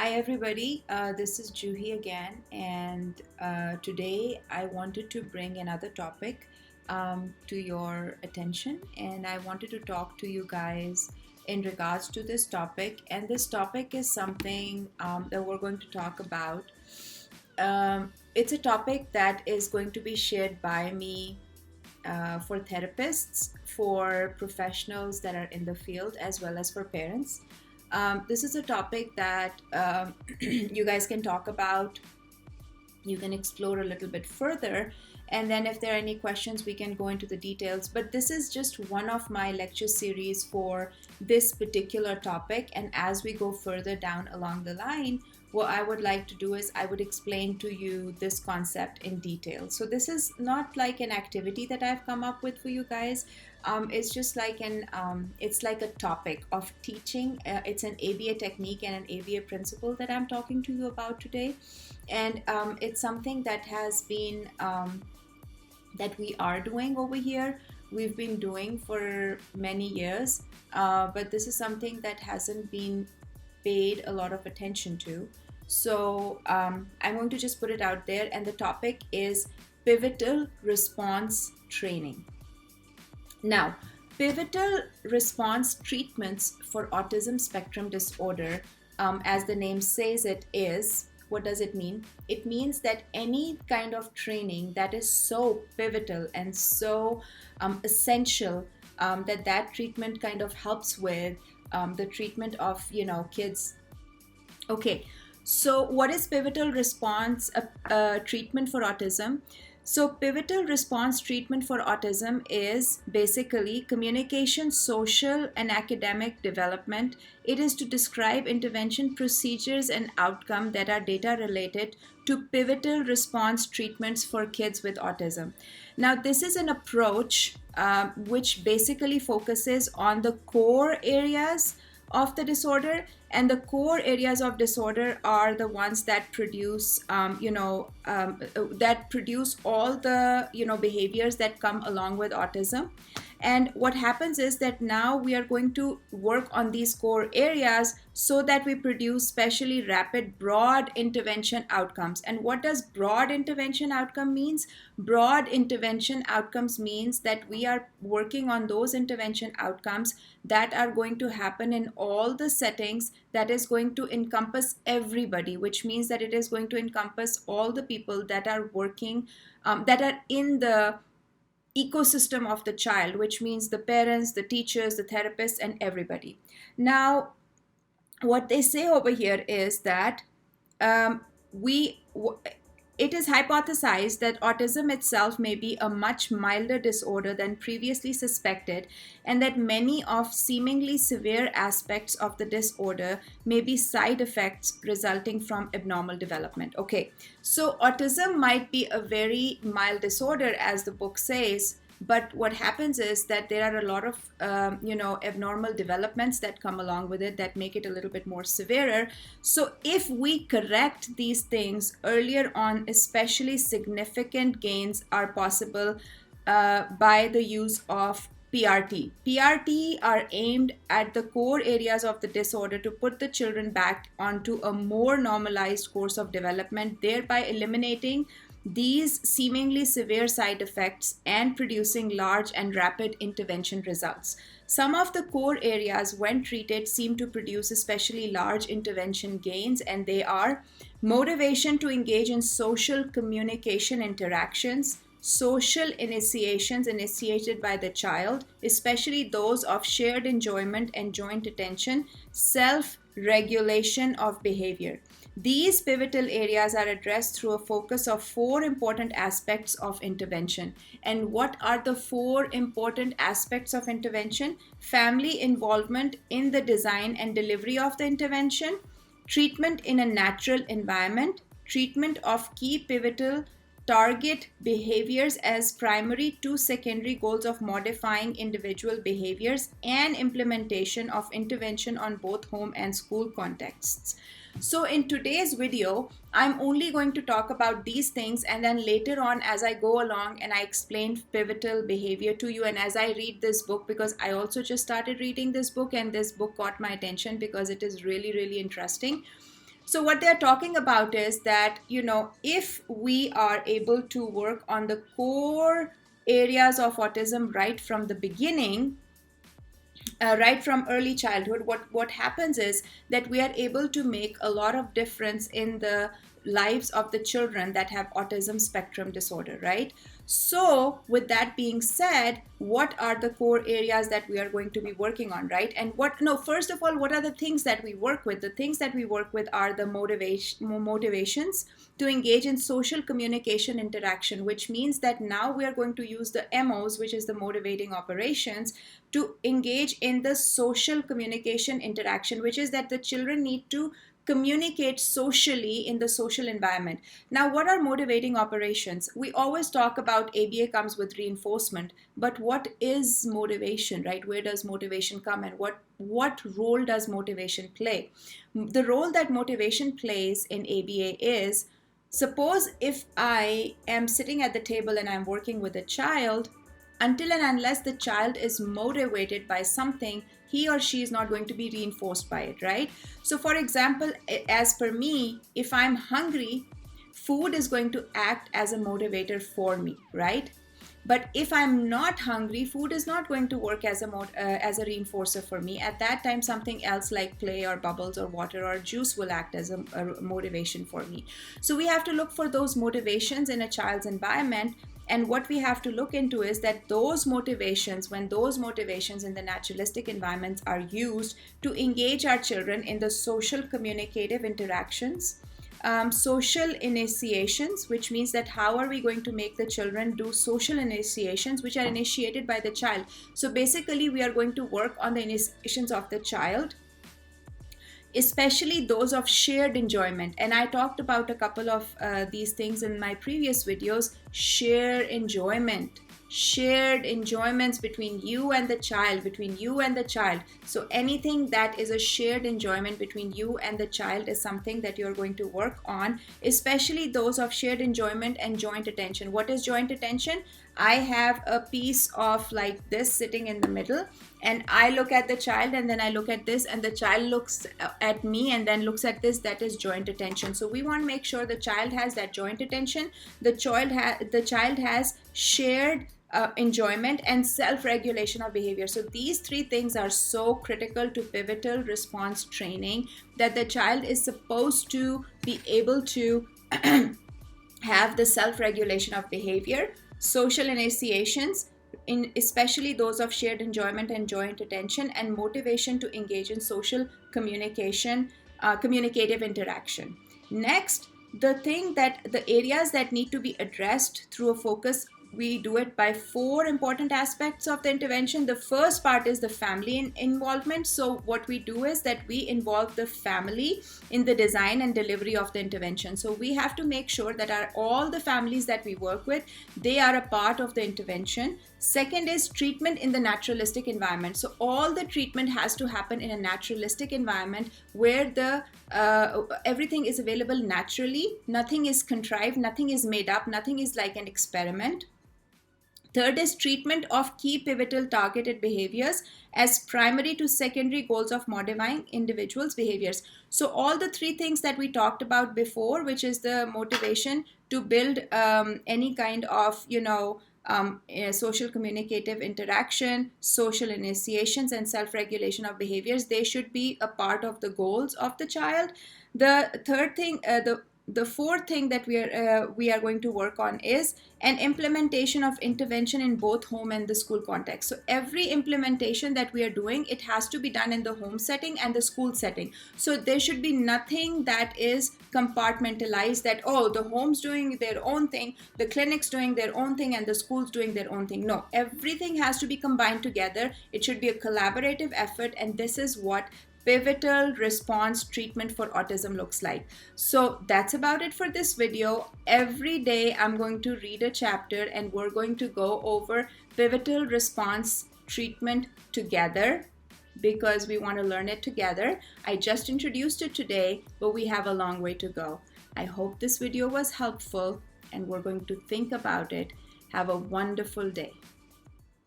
Hi everybody, this is Juhi again, and today I wanted to bring another topic to your attention, and I wanted to talk to you guys in regards to this topic. And this topic is something that we're going to talk about. It's a topic that is going to be shared by me for therapists, for professionals that are in the field, as well as for parents. This is a topic that you guys can talk about. You can explore a little bit further. And then, if there are any questions, we can go into the details. But this is just one of my lecture series for this particular topic. And as we go further down along the line, what I would like to do is I would explain to you this concept in detail. So this is not like an activity that I've come up with for you guys. It's just like it's like a topic of teaching. It's an ABA technique and an ABA principle that I'm talking to you about today. And it's something that has been, that we are doing over here. We've been doing for many years, but this is something that hasn't been paid a lot of attention to. So I'm going to just put it out there, and the topic is pivotal response training. Now, pivotal response treatments for autism spectrum disorder, as the name says it, is what does it mean? It means that any kind of training that is so pivotal and so essential that treatment kind of helps with the treatment of kids. Okay, so what is pivotal response treatment for autism? So pivotal response treatment for autism is basically communication, social, and academic development. It is to describe intervention procedures and outcome that are data related to pivotal response treatments for kids with autism. Now, this is an approach which basically focuses on the core areas of the disorder, and the core areas of disorder are the ones that produce that produce all the behaviors that come along with autism. And what happens is that now we are going to work on these core areas so that we produce specially rapid broad intervention outcomes. And what does broad intervention outcome means? Broad intervention outcomes means that we are working on those intervention outcomes that are going to happen in all the settings, that is going to encompass everybody, which means that it is going to encompass all the people that are working, that are in the ecosystem of the child, which means the parents, the teachers, the therapists, and everybody. Now, what they say over here is that it is hypothesized that autism itself may be a much milder disorder than previously suspected, and that many of seemingly severe aspects of the disorder may be side effects resulting from abnormal development. Okay, so autism might be a very mild disorder, as the book says, but what happens is that there are a lot of abnormal developments that come along with it that make it a little bit more severer. So if we correct these things earlier on, especially significant gains are possible by the use of PRT. PRT are aimed at the core areas of the disorder to put the children back onto a more normalized course of development, thereby eliminating these seemingly severe side effects and producing large and rapid intervention results. Some of the core areas, when treated, seem to produce especially large intervention gains, and they are motivation to engage in social communication interactions, social initiations initiated by the child, especially those of shared enjoyment and joint attention, self-regulation of behavior. These pivotal areas are addressed through a focus of 4 important aspects of intervention. And what are the 4 important aspects of intervention? Family involvement in the design and delivery of the intervention, treatment in a natural environment, treatment of key pivotal target behaviors as primary to secondary goals of modifying individual behaviors, and implementation of intervention on both home and school contexts. So in today's video, I'm only going to talk about these things, and then later on as I go along and I explain pivotal behavior to you, and as I read this book, because I also just started reading this book and this book caught my attention because it is really, really interesting. So what they're talking about is that, if we are able to work on the core areas of autism right from the beginning, right from early childhood, what happens is that we are able to make a lot of difference in the lives of the children that have autism spectrum disorder, right? So with that being said, what are the core areas that we are going to be working on, right? And first of all, what are the things that we work with? The things that we work with are the motivations to engage in social communication interaction, which means that now we are going to use the MOs, which is the motivating operations, to engage in the social communication interaction, which is that the children need to communicate socially in the social environment. Now, what are motivating operations? We always talk about ABA comes with reinforcement, but what is motivation, right? Where does motivation come, and what role does motivation play? The role that motivation plays in ABA is, suppose if I am sitting at the table and I'm working with a child, until and unless the child is motivated by something, he or she is not going to be reinforced by it, right? So for example, as per me, if I'm hungry, food is going to act as a motivator for me, right? But if I'm not hungry, food is not going to work as a reinforcer for me. At that time, something else like play or bubbles or water or juice will act as a motivation for me. So we have to look for those motivations in a child's environment. And what we have to look into is that those motivations, when those motivations in the naturalistic environments are used to engage our children in the social communicative interactions, social initiations, which means that how are we going to make the children do social initiations which are initiated by the child. So basically we are going to work on the initiations of the child, especially those of shared enjoyment. And I talked about a couple of these things in my previous videos. Shared enjoyments between you and the child, So anything that is a shared enjoyment between you and the child is something that you're going to work on, especially those of shared enjoyment and joint attention. What is joint attention? I have a piece of like this sitting in the middle, and I look at the child, and then I look at this, and the child looks at me and then looks at this. That is joint attention. So we want to make sure the child has that joint attention. The child has shared enjoyment and self-regulation of behavior. So these three things are so critical to pivotal response training, that the child is supposed to be able to have the self-regulation of behavior, social initiations, especially those of shared enjoyment and joint attention, and motivation to engage in social communication, communicative interaction. Next, the areas that need to be addressed through a focus, we do it by 4 important aspects of the intervention. The first part is the family involvement. So what we do is that we involve the family in the design and delivery of the intervention. So we have to make sure that all the families that we work with, they are a part of the intervention. Second is treatment in the naturalistic environment. So all the treatment has to happen in a naturalistic environment where everything is available naturally. Nothing is contrived, nothing is made up, nothing is like an experiment. Third is treatment of key pivotal targeted behaviors as primary to secondary goals of modifying individuals' behaviors. So all the 3 things that we talked about before, which is the motivation to build any kind of, social communicative interaction, social initiations, and self-regulation of behaviors, they should be a part of the goals of the child. The fourth thing that we are going to work on is an implementation of intervention in both home and the school context. So every implementation that we are doing, it has to be done in the home setting and the school setting. So there should be nothing that is compartmentalized, that, oh, the home's doing their own thing, the clinic's doing their own thing, and the school's doing their own thing. No, everything has to be combined together. It should be a collaborative effort, and this is what pivotal response treatment for autism looks like. So that's about it for this video. Every day I'm going to read a chapter, and we're going to go over pivotal response treatment together, because we want to learn it together. I just introduced it today, but we have a long way to go. I hope this video was helpful, and we're going to think about it. Have a wonderful day.